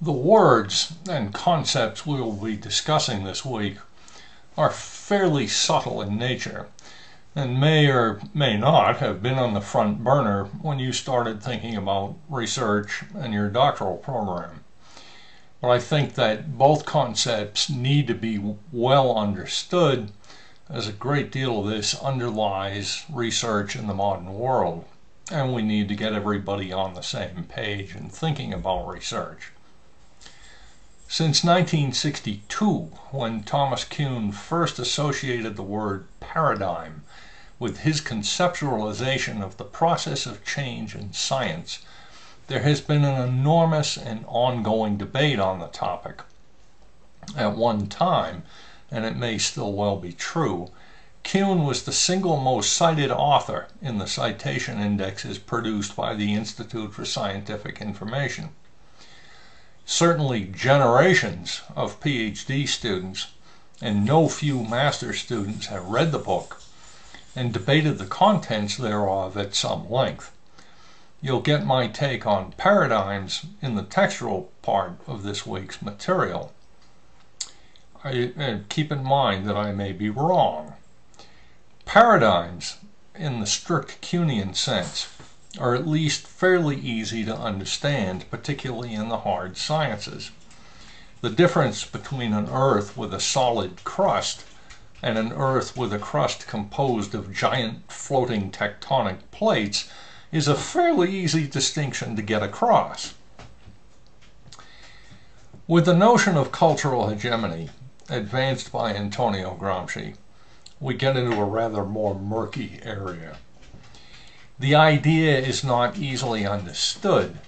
The words and concepts we will be discussing this week are fairly subtle in nature and may or may not have been on the front burner when you started thinking about research and your doctoral program. But I think that both concepts need to be well understood, as a great deal of this underlies research in the modern world, and we need to get everybody on the same page in thinking about research. Since 1962, when Thomas Kuhn first associated the word paradigm with his conceptualization of the process of change in science, there has been an enormous and ongoing debate on the topic. At one time, and it may still well be true, Kuhn was the single most cited author in the citation indexes produced by the Institute for Scientific Information. Certainly generations of PhD students and no few master's students have read the book and debated the contents thereof at some length. You'll get my take on paradigms in the textual part of this week's material. Keep in mind that I may be wrong. Paradigms, in the strict Kuhnian sense, are at least fairly easy to understand, particularly in the hard sciences. The difference between an Earth with a solid crust and an Earth with a crust composed of giant floating tectonic plates is a fairly easy distinction to get across. With the notion of cultural hegemony, advanced by Antonio Gramsci, we get into a rather more murky area. The idea is not easily understood,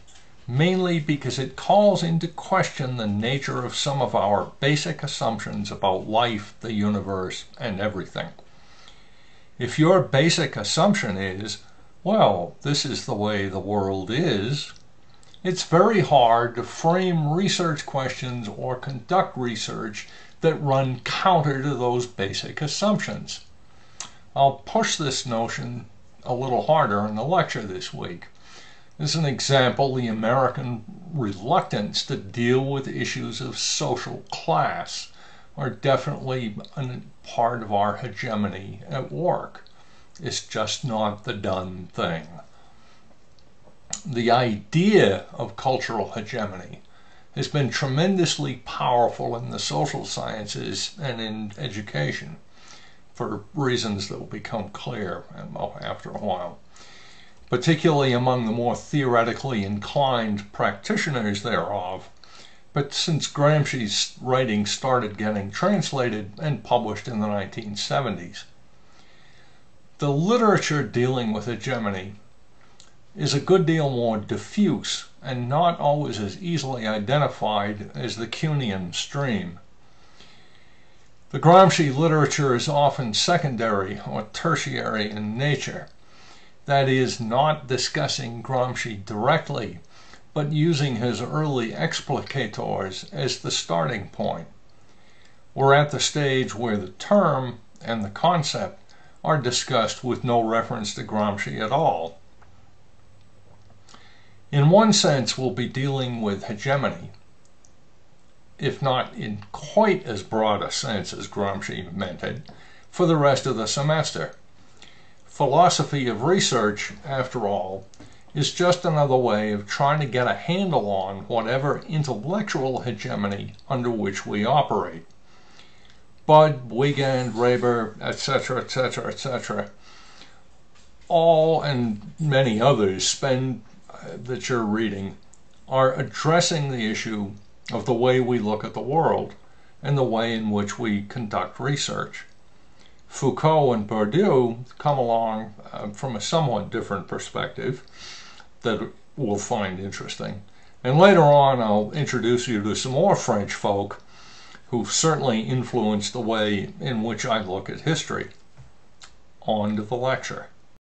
mainly because it calls into question the nature of some of our basic assumptions about life, the universe, and everything. If your basic assumption is, well, this is the way the world is, it's very hard to frame research questions or conduct research that run counter to those basic assumptions. I'll push this notion a little harder in the lecture this week. As an example, the American reluctance to deal with issues of social class are definitely a part of our hegemony at work. It's just not the done thing. The idea of cultural hegemony has been tremendously powerful in the social sciences and in education, for reasons that will become clear after a while, particularly among the more theoretically inclined practitioners thereof, but since Gramsci's writings started getting translated and published in the 1970s. The literature dealing with hegemony is a good deal more diffuse and not always as easily identified as the Kuhnian stream. The Gramsci literature is often secondary or tertiary in nature, that is, not discussing Gramsci directly, but using his early explicators as the starting point. We're at the stage where the term and the concept are discussed with no reference to Gramsci at all. In one sense, we'll be dealing with hegemony, if not in quite as broad a sense as Gramsci meant it, for the rest of the semester. Philosophy of research, after all, is just another way of trying to get a handle on whatever intellectual hegemony under which we operate. Budd, Wiegand, Reber, etc., etc., etc., all and many others that you're reading are addressing the issue of the way we look at the world and the way in which we conduct research. Foucault and Bourdieu come along from a somewhat different perspective that we'll find interesting. And later on, I'll introduce you to some more French folk who've certainly influenced the way in which I look at history. On to the lecture.